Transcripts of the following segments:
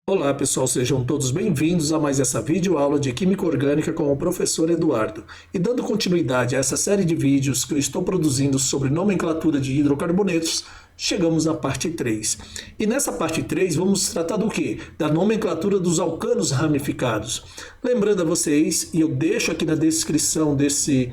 Olá pessoal, sejam todos bem-vindos a mais essa videoaula de Química Orgânica com o professor Eduardo. E dando continuidade a essa série de vídeos que eu estou produzindo sobre nomenclatura de hidrocarbonetos, chegamos à parte 3. E nessa parte 3 vamos tratar do quê? Da nomenclatura dos alcanos ramificados. Lembrando a vocês, e eu deixo aqui na descrição desse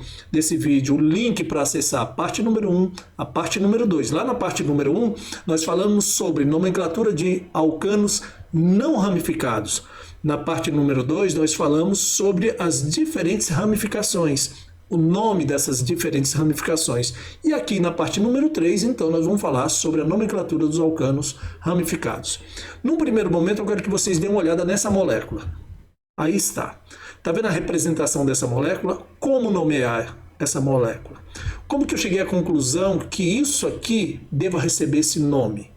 vídeo o link para acessar a parte número 1, a parte número 2. Lá na parte número 1 nós falamos sobre nomenclatura de alcanos não ramificados. Na parte número 2, nós falamos sobre as diferentes ramificações, o nome dessas diferentes ramificações. E aqui na parte número 3, então, nós vamos falar sobre a nomenclatura dos alcanos ramificados. Num primeiro momento, eu quero que vocês deem uma olhada nessa molécula. Aí está. Está vendo a representação dessa molécula? Como nomear essa molécula? Como que eu cheguei à conclusão que isso aqui deva receber esse nome?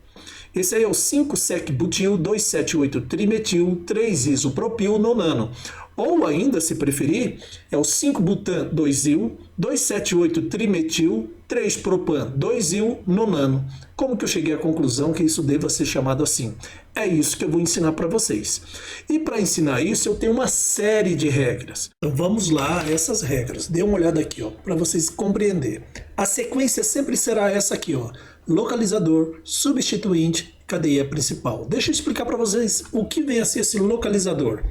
Esse aí é o 5-sec-butil 278-trimetil 3-isopropil nonano. Ou ainda, se preferir, é o 5-butan 2-il 278-trimetil 3-propan 2-il nonano. Como que eu cheguei à conclusão que isso deva ser chamado assim? É isso que eu vou ensinar para vocês. E para ensinar isso, eu tenho uma série de regras. Então vamos lá a essas regras. Dê uma olhada aqui, ó, para vocês compreenderem. A sequência sempre será essa aqui, ó. Localizador, substituinte, cadeia principal. Deixa eu explicar para vocês o que vem a ser esse localizador.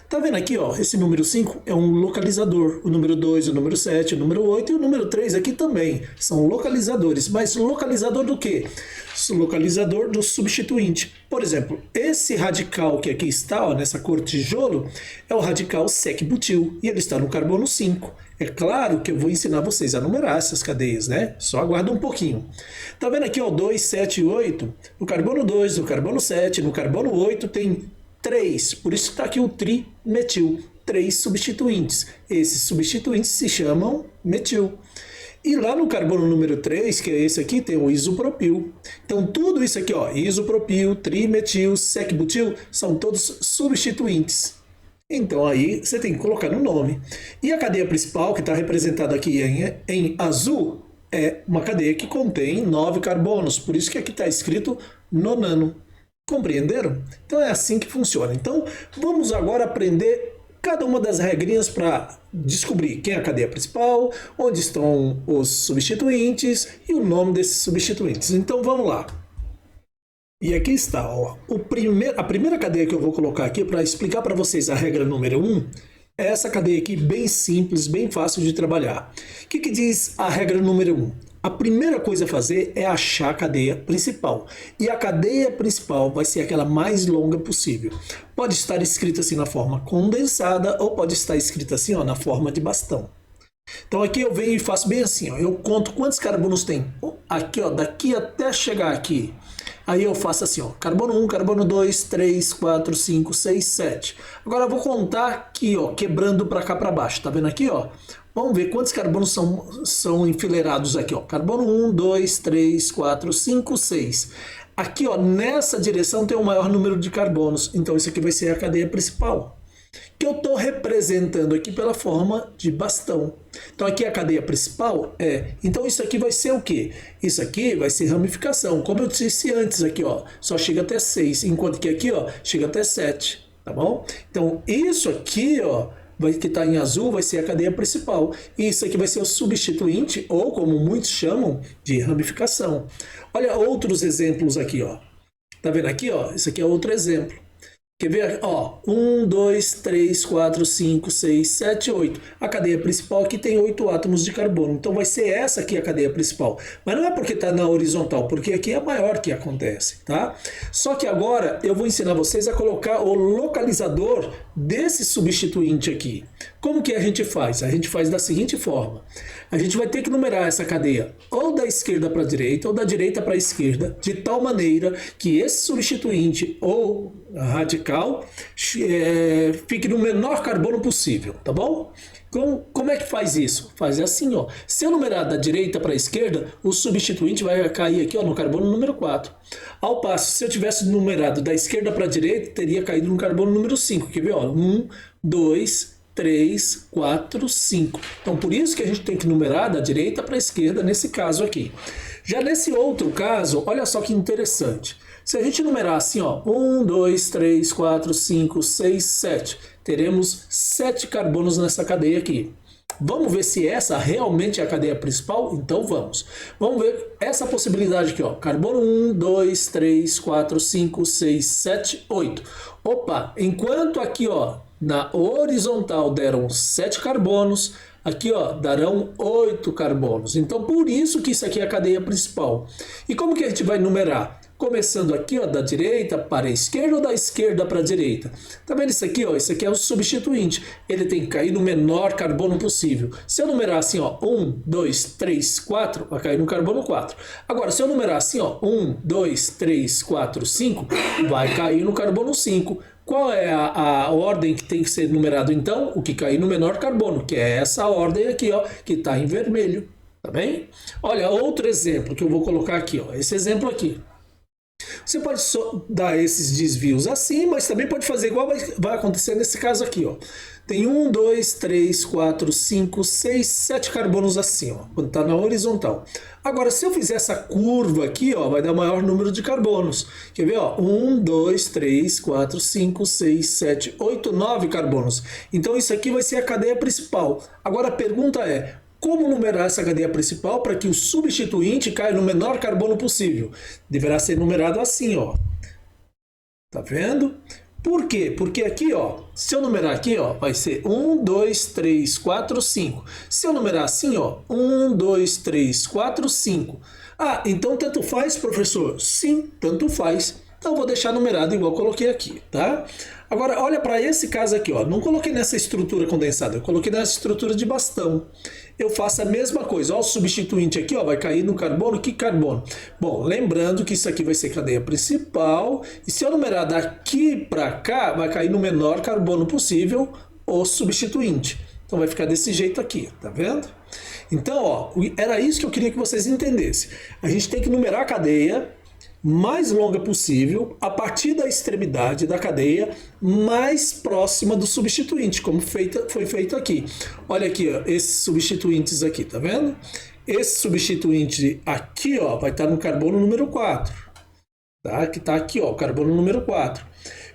Tá vendo aqui, ó, esse número 5 é um localizador, o número 2, o número 7, o número 8 e o número 3 aqui também são localizadores, mas localizador do quê? Localizador do substituinte. Por exemplo, esse radical que aqui está, ó, nessa cor tijolo, é o radical sec-butil e ele está no carbono 5. É claro que eu vou ensinar vocês a numerar essas cadeias, né? Só aguarda um pouquinho. Tá vendo aqui, ó, 2, 7 e 8? No carbono 2, no carbono 7, no carbono 8 tem 3, por isso está aqui o trimetil, 3 substituintes. Esses substituintes se chamam metil. E lá no carbono número 3, que é esse aqui, tem o isopropil. Então tudo isso aqui, ó, isopropil, trimetil, sec-butil, são todos substituintes. Então aí você tem que colocar no nome. E a cadeia principal, que está representada aqui em azul, é uma cadeia que contém 9 carbonos, por isso que aqui está escrito nonano. Compreenderam? Então é assim que funciona. Então vamos agora aprender cada uma das regrinhas para descobrir quem é a cadeia principal, onde estão os substituintes e o nome desses substituintes. Então vamos lá. E aqui está, ó, a primeira cadeia que eu vou colocar aqui para explicar para vocês a regra número 1 é essa cadeia aqui, bem simples, bem fácil de trabalhar. O que diz a regra número 1? A primeira coisa a fazer é achar a cadeia principal. E a cadeia principal vai ser aquela mais longa possível. Pode estar escrita assim na forma condensada ou pode estar escrita assim, ó, na forma de bastão. Então aqui eu venho e faço bem assim, ó, eu conto quantos carbonos tem. Aqui, ó, daqui até chegar aqui. Aí eu faço assim, ó, carbono 1, carbono 2, 3, 4, 5, 6, 7. Agora eu vou contar aqui, ó, quebrando para cá para baixo. Tá vendo aqui, ó? Vamos ver quantos carbonos são enfileirados aqui, ó. Carbono 1, 2, 3, 4, 5, 6. Aqui, ó, nessa direção tem o maior número de carbonos. Então isso aqui vai ser a cadeia principal, que eu estou representando aqui pela forma de bastão. Então aqui a cadeia principal é... Então isso aqui vai ser o quê? Isso aqui vai ser ramificação. Como eu disse antes aqui, ó, só chega até 6, enquanto que aqui, ó, chega até 7, tá bom? Então isso aqui, ó, que está em azul, vai ser a cadeia principal. E isso aqui vai ser o substituinte, ou como muitos chamam, de ramificação. Olha outros exemplos aqui, ó. Tá vendo aqui, ó? Isso aqui é outro exemplo. Quer ver? Ó, 1, 2, 3, 4, 5, 6, 7, 8. A cadeia principal aqui tem 8 átomos de carbono. Então vai ser essa aqui a cadeia principal. Mas não é porque está na horizontal, porque aqui é a maior que acontece, tá? Só que agora eu vou ensinar vocês a colocar o localizador desse substituinte aqui. Como que a gente faz? A gente faz da seguinte forma. A gente vai ter que numerar essa cadeia ou da esquerda para a direita ou da direita para a esquerda, de tal maneira que esse substituinte ou radical fique no menor carbono possível, tá bom? Como é que faz isso? Faz assim, ó. Se eu numerar da direita para a esquerda, o substituinte vai cair aqui, ó, no carbono número 4. Ao passo, se eu tivesse numerado da esquerda para a direita, teria caído no carbono número 5. Quer ver? Ó, 1, 2, 3, 4, 5. Então, por isso que a gente tem que numerar da direita para a esquerda nesse caso aqui. Já nesse outro caso, olha só que interessante. Se a gente numerar assim, ó, 1, 2, 3, 4, 5, 6, 7, teremos 7 carbonos nessa cadeia aqui. Vamos ver se essa realmente é a cadeia principal? Então vamos. Vamos ver essa possibilidade aqui, ó. Carbono 1, 2, 3, 4, 5, 6, 7, 8. Opa, enquanto aqui, ó, na horizontal deram 7 carbonos, aqui, ó, darão 8 carbonos. Então, por isso que isso aqui é a cadeia principal. E como que a gente vai numerar? Começando aqui, ó, da direita para a esquerda ou da esquerda para a direita? Tá vendo isso aqui, ó? Isso aqui é o substituinte. Ele tem que cair no menor carbono possível. Se eu numerar assim, ó, 1, 2, 3, 4, vai cair no carbono 4. Agora, se eu numerar assim, ó, 1, 2, 3, 4, 5, vai cair no carbono 5. Qual é a ordem que tem que ser numerado, então? O que cair no menor carbono, que é essa ordem aqui, ó, que está em vermelho. Tá bem? Olha, outro exemplo que eu vou colocar aqui, ó. Esse exemplo aqui. Você pode só dar esses desvios assim, mas também pode fazer igual vai acontecer nesse caso aqui, ó. Tem 1, 2, 3, 4, 5, 6, 7 carbonos assim, ó, quando está na horizontal. Agora, se eu fizer essa curva aqui, ó, vai dar maior número de carbonos. Quer ver, ó? 1, 2, 3, 4, 5, 6, 7, 8, 9 carbonos. Então, isso aqui vai ser a cadeia principal. Agora, a pergunta é: como numerar essa cadeia principal para que o substituinte caia no menor carbono possível? Deverá ser numerado assim, ó. Tá vendo? Por quê? Porque aqui, ó, se eu numerar aqui, ó, vai ser 1, 2, 3, 4, 5. Se eu numerar assim, ó, 1, 2, 3, 4, 5. Ah, então tanto faz, professor? Sim, tanto faz. Então vou deixar numerado igual eu coloquei aqui, tá? Agora, olha para esse caso aqui, ó. Não coloquei nessa estrutura condensada, eu coloquei nessa estrutura de bastão. Eu faço a mesma coisa. Ó, o substituinte aqui, ó, vai cair no carbono. Que carbono? Bom, lembrando que isso aqui vai ser cadeia principal. E se eu numerar daqui para cá, vai cair no menor carbono possível o substituinte. Então vai ficar desse jeito aqui, tá vendo? Então, ó, era isso que eu queria que vocês entendessem. A gente tem que numerar a cadeia mais longa possível, a partir da extremidade da cadeia mais próxima do substituinte, como foi feito aqui. Olha aqui, ó, esses substituintes aqui, tá vendo? Esse substituinte aqui, ó, vai estar no carbono número 4, tá? Que tá aqui, ó, o carbono número 4.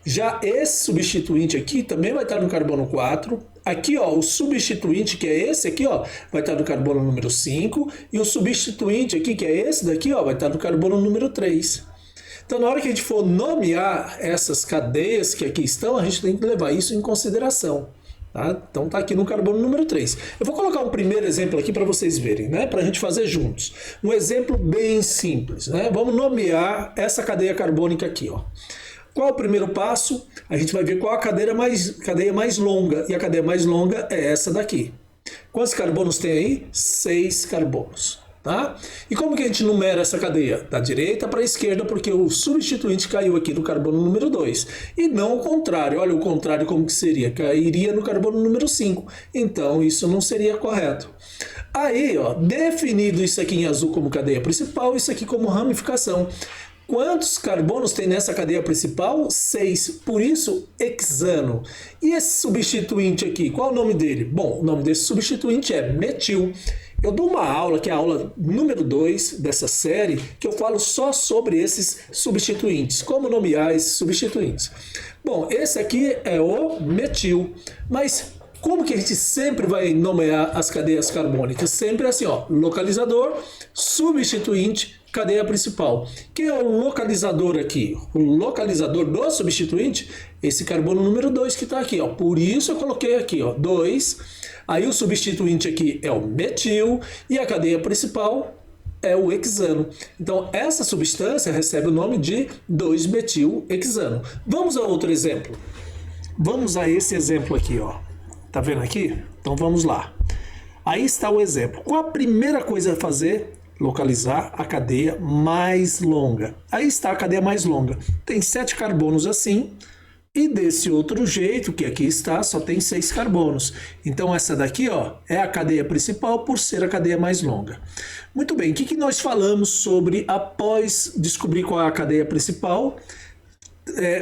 Já esse substituinte aqui também vai estar no carbono 4. Aqui, ó, o substituinte, que é esse aqui, ó, vai estar no carbono número 5. E o substituinte aqui, que é esse daqui, ó, vai estar no carbono número 3. Então, na hora que a gente for nomear essas cadeias que aqui estão, a gente tem que levar isso em consideração. Tá? Então, tá aqui no carbono número 3. Eu vou colocar um primeiro exemplo aqui para vocês verem, né? Para a gente fazer juntos. Um exemplo bem simples, né? Vamos nomear essa cadeia carbônica aqui, ó. Qual o primeiro passo? A gente vai ver qual a cadeia mais longa. E a cadeia mais longa é essa daqui. Quantos carbonos tem aí? 6 carbonos. Tá? E como que a gente numera essa cadeia? Da direita para a esquerda, porque o substituinte caiu aqui no carbono número 2. E não o contrário. Olha o contrário como que seria. Cairia no carbono número 5. Então isso não seria correto. Aí, ó, definido isso aqui em azul como cadeia principal, isso aqui como ramificação. Quantos carbonos tem nessa cadeia principal? 6. Por isso, hexano. E esse substituinte aqui, qual é o nome dele? Bom, o nome desse substituinte é metil. Eu dou uma aula, que é a aula número 2 dessa série, que eu falo só sobre esses substituintes. Como nomear esses substituintes. Bom, esse aqui é o metil. Mas como que a gente sempre vai nomear as cadeias carbônicas? Sempre assim, ó, localizador, substituinte, cadeia principal. Quem é o localizador aqui? O localizador do substituinte, esse carbono número 2 que está aqui, ó. Por isso eu coloquei aqui, ó, 2. Aí o substituinte aqui é o metil e a cadeia principal é o hexano. Então essa substância recebe o nome de 2-metil-hexano. Vamos a outro exemplo. Vamos a esse exemplo aqui, ó. Tá vendo aqui? Então vamos lá. Aí está o exemplo. Qual a primeira coisa a fazer? Localizar a cadeia mais longa. Aí está a cadeia mais longa. Tem 7 carbonos assim. E desse outro jeito, que aqui está, só tem 6 carbonos. Então essa daqui, ó, é a cadeia principal por ser a cadeia mais longa. Muito bem, o que nós falamos sobre após descobrir qual é a cadeia principal?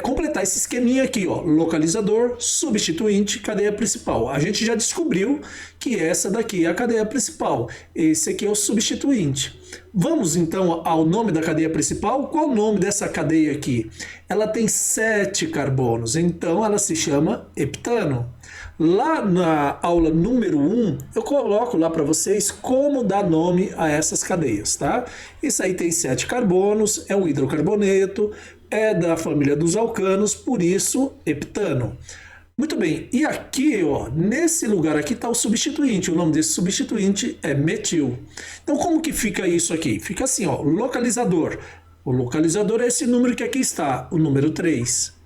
completar esse esqueminha aqui, ó, localizador, substituinte, cadeia principal. A gente já descobriu que essa daqui é a cadeia principal, esse aqui é o substituinte. Vamos então ao nome da cadeia principal. Qual o nome dessa cadeia aqui? Ela tem 7 carbonos, então ela se chama heptano. Lá na aula número 1, eu coloco lá para vocês como dar nome a essas cadeias, tá? Isso aí tem 7 carbonos, é um hidrocarboneto, é da família dos alcanos, por isso heptano. Muito bem, e aqui, ó, nesse lugar aqui está o substituinte, o nome desse substituinte é metil. Então como que fica isso aqui? Fica assim, ó, localizador. O localizador é esse número que aqui está, o número 3.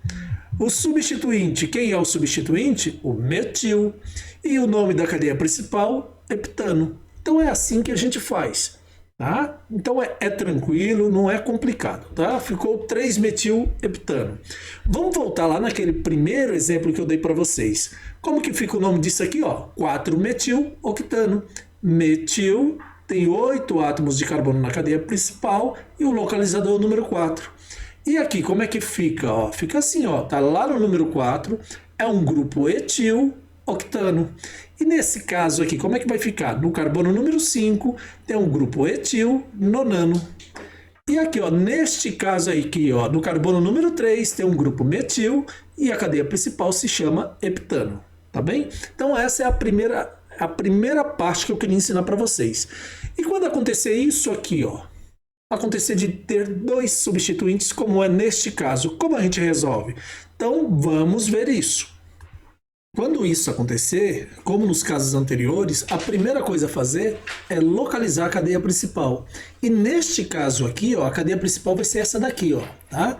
O substituinte, quem é o substituinte? O metil. E o nome da cadeia principal, heptano. Então é assim que a gente faz, tá? Então é tranquilo, não é complicado, tá? Ficou 3-metil-heptano. Vamos voltar lá naquele primeiro exemplo que eu dei para vocês. Como que fica o nome disso aqui, ó? 4-metil-octano. Metil tem 8 átomos de carbono na cadeia principal e o localizador é o número 4. E aqui, como é que fica? Ó, fica assim, ó, tá lá no número 4, é um grupo etil-octano. E nesse caso aqui, como é que vai ficar? No carbono número 5, tem um grupo etil-nonano. E aqui, ó, neste caso aqui, ó, no carbono número 3, tem um grupo metil e a cadeia principal se chama heptano, tá bem? Então essa é a primeira parte que eu queria ensinar para vocês. E quando acontecer isso aqui, ó, acontecer de ter 2 substituintes, como é neste caso, como a gente resolve? Então, vamos ver isso. Quando isso acontecer, como nos casos anteriores, a primeira coisa a fazer é localizar a cadeia principal. E neste caso aqui, ó, a cadeia principal vai ser essa daqui, ó, tá?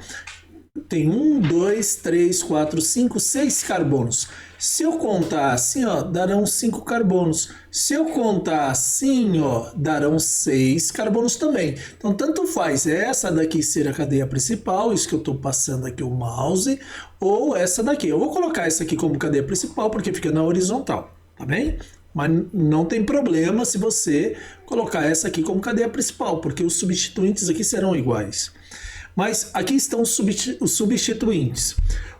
Tem 1, 2, 3, 4, 5, 6 carbonos. Se eu contar assim, ó, darão 5 carbonos. Se eu contar assim, ó, darão 6 carbonos também. Então, tanto faz essa daqui ser a cadeia principal, isso que eu estou passando aqui o mouse, ou essa daqui. Eu vou colocar essa aqui como cadeia principal porque fica na horizontal, tá bem? Mas não tem problema se você colocar essa aqui como cadeia principal, porque os substituintes aqui serão iguais. Mas aqui estão os substituintes.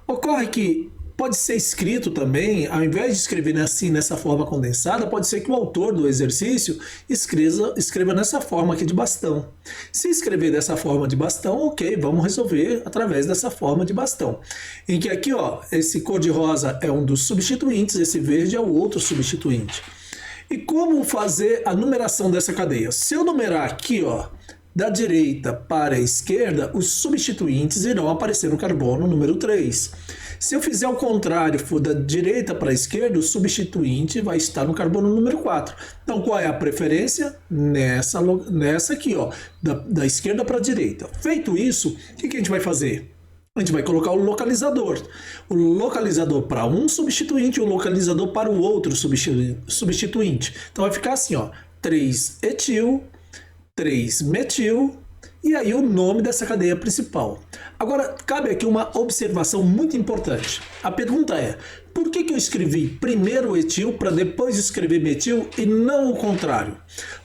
Ocorre que pode ser escrito também, ao invés de escrever assim, nessa forma condensada, pode ser que o autor do exercício escreva nessa forma aqui de bastão. Se escrever dessa forma de bastão, ok, vamos resolver através dessa forma de bastão. Em que aqui, ó, esse cor-de-rosa é um dos substituintes, esse verde é o outro substituinte. E como fazer a numeração dessa cadeia? Se eu numerar aqui, ó, da direita para a esquerda, os substituintes irão aparecer no carbono número 3. Se eu fizer o contrário, for da direita para a esquerda, o substituinte vai estar no carbono número 4. Então, qual é a preferência? Nessa aqui, ó, da esquerda para a direita. Feito isso, o que a gente vai fazer? A gente vai colocar o localizador. O localizador para um substituinte e o localizador para o outro substituinte. Então, vai ficar assim, ó, 3-etil, 3-metil, e aí o nome dessa cadeia principal. Agora, cabe aqui uma observação muito importante. A pergunta é, por que eu escrevi primeiro etil para depois escrever metil e não o contrário?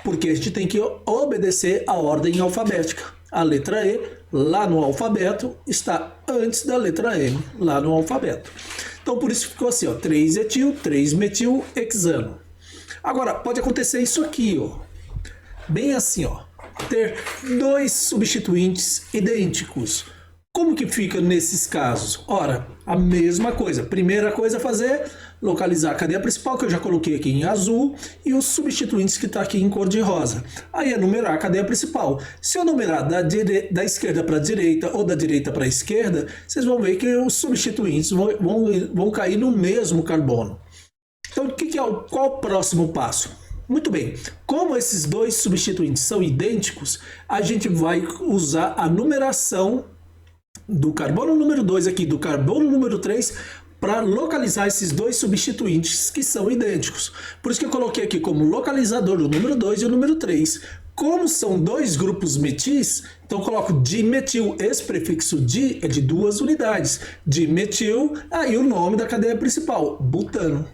Porque a gente tem que obedecer a ordem alfabética. A letra E, lá no alfabeto, está antes da letra M, lá no alfabeto. Então, por isso ficou assim, ó, 3-etil, 3-metil, hexano. Agora, pode acontecer isso aqui, ó. Bem assim, ó, ter 2 substituintes idênticos. Como que fica nesses casos? Ora, a mesma coisa. Primeira coisa a fazer, localizar a cadeia principal, que eu já coloquei aqui em azul, e os substituintes que está aqui em cor de rosa. Aí é numerar a cadeia principal. Se eu numerar da esquerda para a direita ou da direita para a esquerda, vocês vão ver que os substituintes vão cair no mesmo carbono. Então, qual o próximo passo? Muito bem, como esses 2 substituintes são idênticos, a gente vai usar a numeração do carbono número 2 aqui, do carbono número 3, para localizar esses 2 substituintes que são idênticos. Por isso que eu coloquei aqui como localizador o número 2 e o número 3. Como são 2 grupos metis, então eu coloco dimetil, esse prefixo di é de 2 unidades. Dimetil, aí o nome da cadeia principal, butano.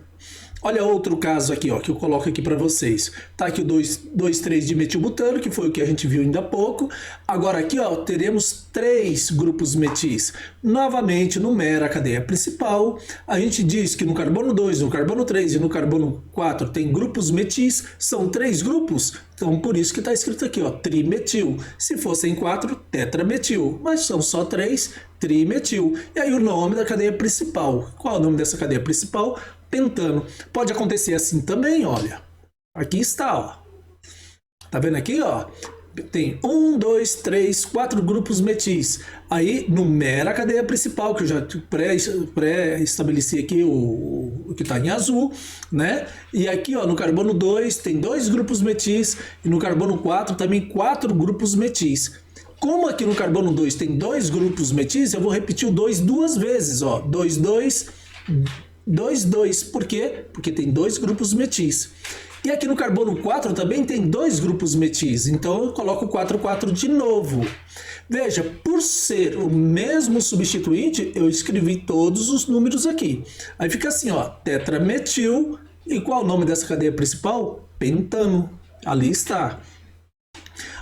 Olha outro caso aqui, ó, que eu coloco aqui para vocês. Tá aqui o 2,3 de metilbutano, que foi o que a gente viu ainda há pouco. Agora aqui, ó, teremos 3 grupos metis. Novamente, numera a cadeia principal. A gente diz que no carbono 2, no carbono 3 e no carbono 4 tem grupos metis. São 3 grupos. Então, por isso que está escrito aqui, ó, trimetil. Se fossem 4, tetrametil. Mas são só 3, trimetil. E aí o nome da cadeia principal. Qual é o nome dessa cadeia principal? Pentano. Pode acontecer assim também, olha. Aqui está, ó. Tá vendo aqui, ó? Tem 1, 2, 3, 4 grupos metis. Aí numera a cadeia principal, que eu já pré-estabeleci aqui o que está em azul, né? E aqui, ó, no carbono 2 tem 2 grupos metis e no carbono 4 também 4 grupos metis. Como aqui no carbono 2 tem 2 grupos metis, eu vou repetir o 2 duas vezes, ó. 2, 2, 2, 2. Por quê? Porque tem 2 grupos metis. E aqui no carbono 4 também tem 2 grupos metis, então eu coloco 4, 4 de novo. Veja, por ser o mesmo substituinte, eu escrevi todos os números aqui. Aí fica assim, ó, tetrametil, e qual é o nome dessa cadeia principal? Pentano. Ali está.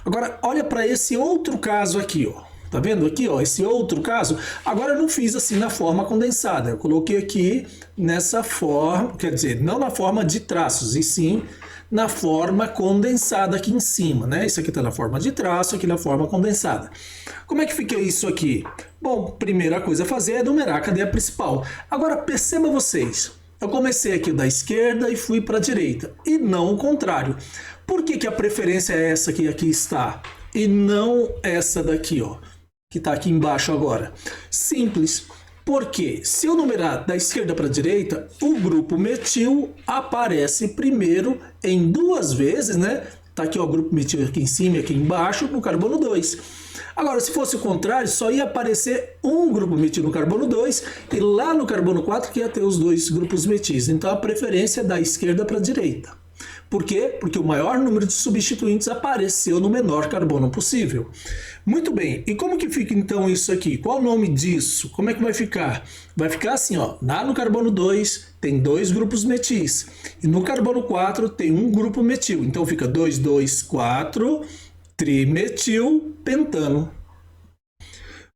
Agora, olha para esse outro caso aqui, ó. Tá vendo aqui, ó, esse outro caso? Agora eu não fiz assim na forma condensada, eu coloquei aqui nessa forma, quer dizer, não na forma de traços, e sim na forma condensada aqui em cima, né? Isso aqui está na forma de traço, aqui na forma condensada. Como é que fica isso aqui? Bom, primeira coisa a fazer é numerar a cadeia principal. Agora perceba vocês, eu comecei aqui da esquerda e fui para a direita, e não o contrário. Por que que a preferência é essa que aqui está, e não essa daqui, ó? Que está aqui embaixo agora. Simples, porque se eu numerar da esquerda para a direita, o grupo metil aparece primeiro em 2 vezes, né? Está aqui ó, o grupo metil aqui em cima e aqui embaixo no carbono 2. Agora, se fosse o contrário, só ia aparecer um grupo metil no carbono 2 e lá no carbono 4 que ia ter os 2 grupos metis. Então a preferência é da esquerda para a direita. Por quê? Porque o maior número de substituintes apareceu no menor carbono possível. Muito bem, e como que fica então isso aqui? Qual o nome disso? Como é que vai ficar? Vai ficar assim, ó, lá no carbono 2 tem 2 grupos metis, e no carbono 4 tem um grupo metil, então fica 2, 2, 4, trimetil, pentano.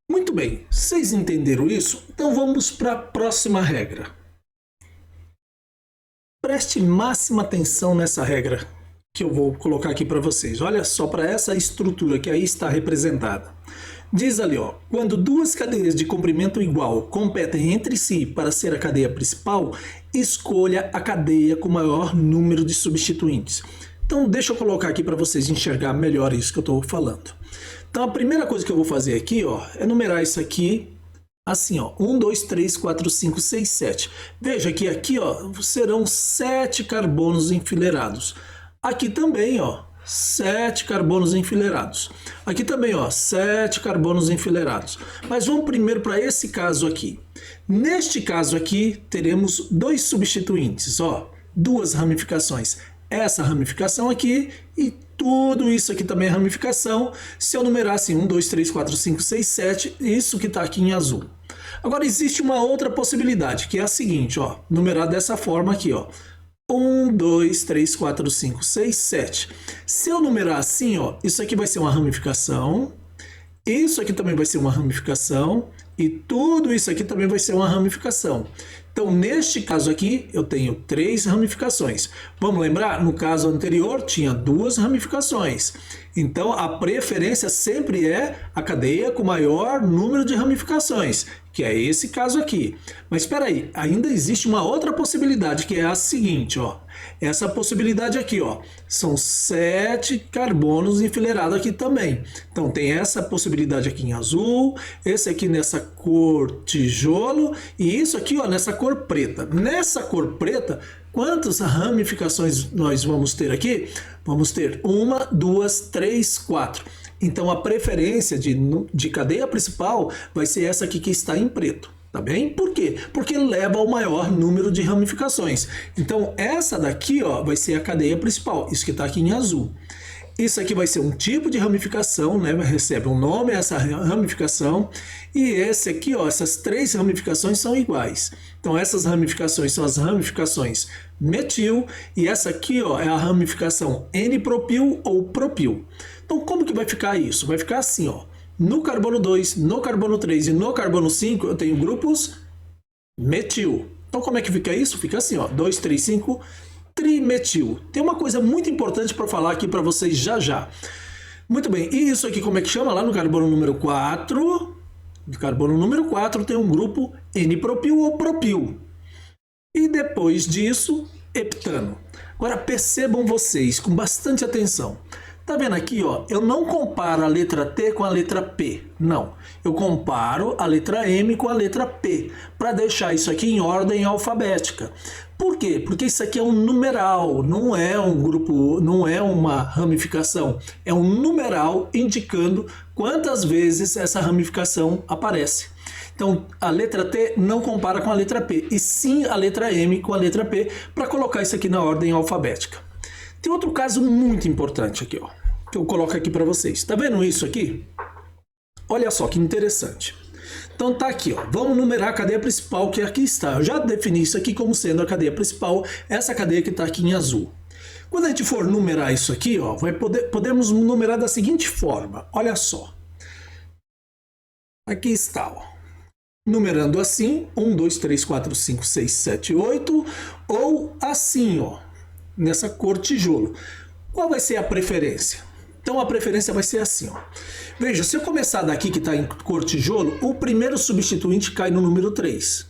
Muito bem, vocês entenderam isso? Então vamos para a próxima regra. Preste máxima atenção nessa regra que eu vou colocar aqui para vocês. Olha só para essa estrutura que aí está representada. Diz ali, ó, quando 2 cadeias de comprimento igual competem entre si para ser a cadeia principal, escolha a cadeia com maior número de substituintes. Então deixa eu colocar aqui para vocês enxergar melhor isso que eu estou falando. Então a primeira coisa que eu vou fazer aqui, ó, é numerar isso aqui assim, ó, 1, 2, 3, 4, 5, 6, 7. Veja que aqui, ó, serão 7 carbonos enfileirados. Aqui também, ó, 7 carbonos enfileirados. Aqui também, ó, 7 carbonos enfileirados. Mas vamos primeiro para esse caso aqui. Neste caso aqui, teremos 2 substituintes, ó, 2 ramificações. Essa ramificação aqui e tudo isso aqui também é ramificação. Se eu numerar assim, 1, 2, 3, 4, 5, 6, 7, isso que está aqui em azul. Agora existe uma outra possibilidade, que é a seguinte, ó, numerar dessa forma aqui, ó. 1, 2, 3, 4, 5, 6, 7. Se eu numerar assim, ó, isso aqui vai ser uma ramificação, isso aqui também vai ser uma ramificação, e tudo isso aqui também vai ser uma ramificação. Então, neste caso aqui, eu tenho 3 ramificações. Vamos lembrar? No caso anterior, tinha 2 ramificações. Então, a preferência sempre é a cadeia com maior número de ramificações, que é esse caso aqui. Mas espera aí, ainda existe uma outra possibilidade, que é a seguinte, ó. Essa possibilidade aqui, ó, são 7 carbonos enfileirados aqui também. Então, tem essa possibilidade aqui em azul, esse aqui nessa cor tijolo e isso aqui, ó, nessa cor preta. Nessa cor preta, quantas ramificações nós vamos ter aqui? Vamos ter 1, 2, 3, 4. Então, a preferência de cadeia principal vai ser essa aqui que está em preto. Tá bem? Por quê? Porque leva ao maior número de ramificações. Então, essa daqui, ó, vai ser a cadeia principal, isso que está aqui em azul. Isso aqui vai ser um tipo de ramificação, né? Recebe um nome, essa ramificação. E esse aqui, ó, essas três ramificações são iguais. Então, essas ramificações são as ramificações metil. E essa aqui, ó, é a ramificação N-propil ou propil. Então, como que vai ficar isso? Vai ficar assim, ó. No carbono 2, no carbono 3 e no carbono 5, eu tenho grupos metil. Então, como é que fica isso? Fica assim, ó. 2, 3, 5... trimetil. Tem uma coisa muito importante para falar aqui para vocês já. Muito bem, e isso aqui como é que chama? Lá no carbono número 4, no carbono número 4 tem um grupo N-propil ou propil. E depois disso, heptano. Agora percebam vocês com bastante atenção. Tá vendo aqui, ó? Eu não comparo a letra T com a letra P. Não. Eu comparo a letra M com a letra P, para deixar isso aqui em ordem alfabética. Por quê? Porque isso aqui é um numeral, não é um grupo, não é uma ramificação. É um numeral indicando quantas vezes essa ramificação aparece. Então, a letra T não compara com a letra P, e sim a letra M com a letra P, para colocar isso aqui na ordem alfabética. Tem outro caso muito importante aqui, ó, que eu coloco aqui para vocês. Tá vendo isso aqui? Olha só que interessante. Então tá aqui, ó. Vamos numerar a cadeia principal que aqui está. Eu já defini isso aqui como sendo a cadeia principal, essa cadeia que está aqui em azul. Quando a gente for numerar isso aqui, ó, podemos numerar da seguinte forma. Olha só. Aqui está, ó. Numerando assim, 1, 2, 3, 4, 5, 6, 7, 8, ou assim, ó, nessa cor tijolo. Qual vai ser a preferência? Então a preferência vai ser assim, ó. Veja, se eu começar daqui que está em cor tijolo, o primeiro substituinte cai no número 3.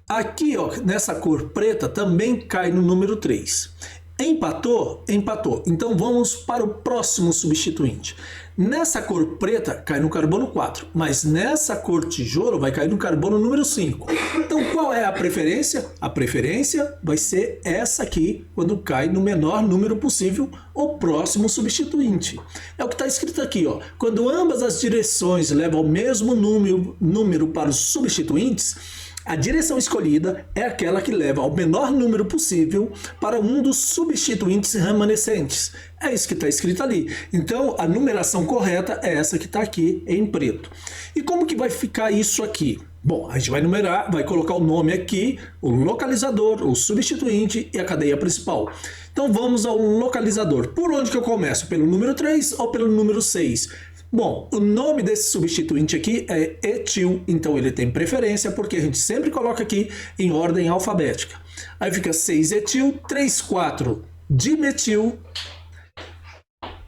Aqui, ó, nessa cor preta, também cai no número 3. Empatou? Empatou. Então vamos para o próximo substituinte. Nessa cor preta cai no carbono 4, mas nessa cor tijolo vai cair no carbono número 5. Então qual é a preferência? A preferência vai ser essa aqui, quando cai no menor número possível, o próximo substituinte. É o que está escrito aqui, ó. Quando ambas as direções levam ao mesmo número para os substituintes, a direção escolhida é aquela que leva ao menor número possível para um dos substituintes remanescentes. É isso que está escrito ali. Então, a numeração correta é essa que está aqui em preto. E como que vai ficar isso aqui? Bom, a gente vai numerar, vai colocar o nome aqui, o localizador, o substituinte e a cadeia principal. Então, vamos ao localizador. Por onde que eu começo? Pelo número 3 ou pelo número 6? Bom, o nome desse substituinte aqui é etil, então ele tem preferência porque a gente sempre coloca aqui em ordem alfabética. Aí fica 6-etil, 3,4-dimetil,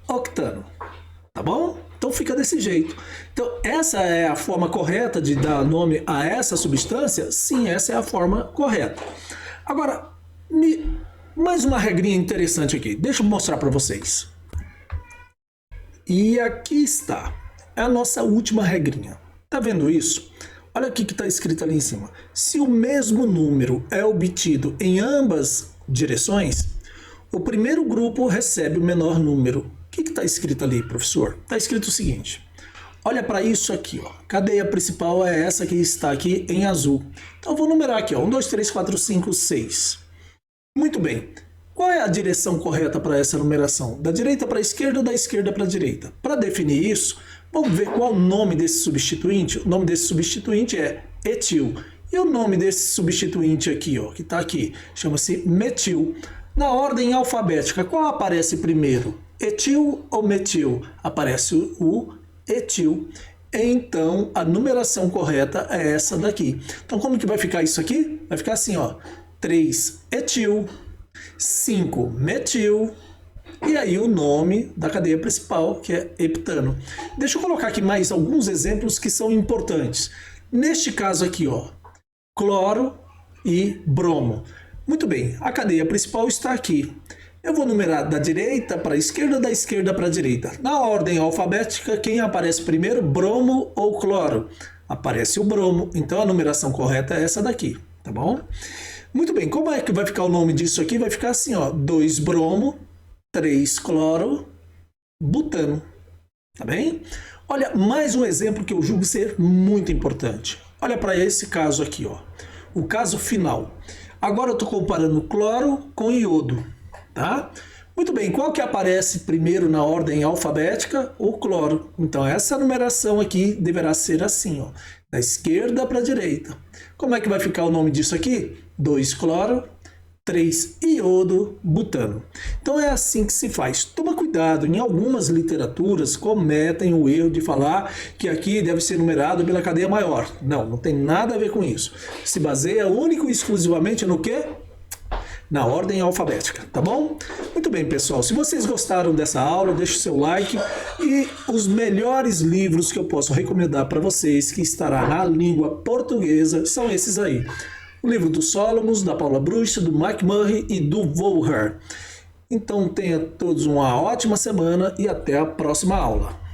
octano, tá bom? Então fica desse jeito. Então essa é a forma correta de dar nome a essa substância? Sim, essa é a forma correta. Agora, mais uma regrinha interessante aqui, deixa eu mostrar para vocês. E aqui está, é a nossa última regrinha. Tá vendo isso? Olha aqui que está escrito ali em cima. Se o mesmo número é obtido em ambas direções, o primeiro grupo recebe o menor número. O que está escrito ali, professor? Está escrito o seguinte. Olha para isso aqui, ó. Cadeia principal é essa que está aqui em azul. Então eu vou numerar aqui, ó. 1, 2, 3, 4, 5, 6. Muito bem. Qual é a direção correta para essa numeração? Da direita para a esquerda ou da esquerda para a direita? Para definir isso, vamos ver qual o nome desse substituinte. O nome desse substituinte é etil. E o nome desse substituinte aqui, ó, que está aqui, chama-se metil. Na ordem alfabética, qual aparece primeiro? Etil ou metil? Aparece o etil. Então, a numeração correta é essa daqui. Então, como que vai ficar isso aqui? Vai ficar assim, ó, 3-etil. 5-metil, e aí o nome da cadeia principal, que é heptano. Deixa eu colocar aqui mais alguns exemplos que são importantes. Neste caso aqui, ó, cloro e bromo. Muito bem, a cadeia principal está aqui. Eu vou numerar da direita para a esquerda, da esquerda para a direita. Na ordem alfabética, quem aparece primeiro, bromo ou cloro? Aparece o bromo, então a numeração correta é essa daqui, tá bom? Muito bem, como é que vai ficar o nome disso aqui? Vai ficar assim, ó, 2-bromo, 3-cloro, butano, tá bem? Olha, mais um exemplo que eu julgo ser muito importante. Olha para esse caso aqui, ó, o caso final. Agora eu estou comparando cloro com iodo, tá? Muito bem, qual que aparece primeiro na ordem alfabética? O cloro. Então essa numeração aqui deverá ser assim, ó, da esquerda para a direita. Como é que vai ficar o nome disso aqui? 2-cloro, 3-iodo-butano. Então é assim que se faz. Toma cuidado, em algumas literaturas cometem o erro de falar que aqui deve ser numerado pela cadeia maior. Não, não tem nada a ver com isso. Se baseia único e exclusivamente no quê? Na ordem alfabética, tá bom? Muito bem, pessoal. Se vocês gostaram dessa aula, deixe o seu like e os melhores livros que eu posso recomendar para vocês, que estará na língua portuguesa, são esses aí. O livro do Solomons, da Paula Bruce, do Mike Murray e do Volher. Então tenha todos uma ótima semana e até a próxima aula.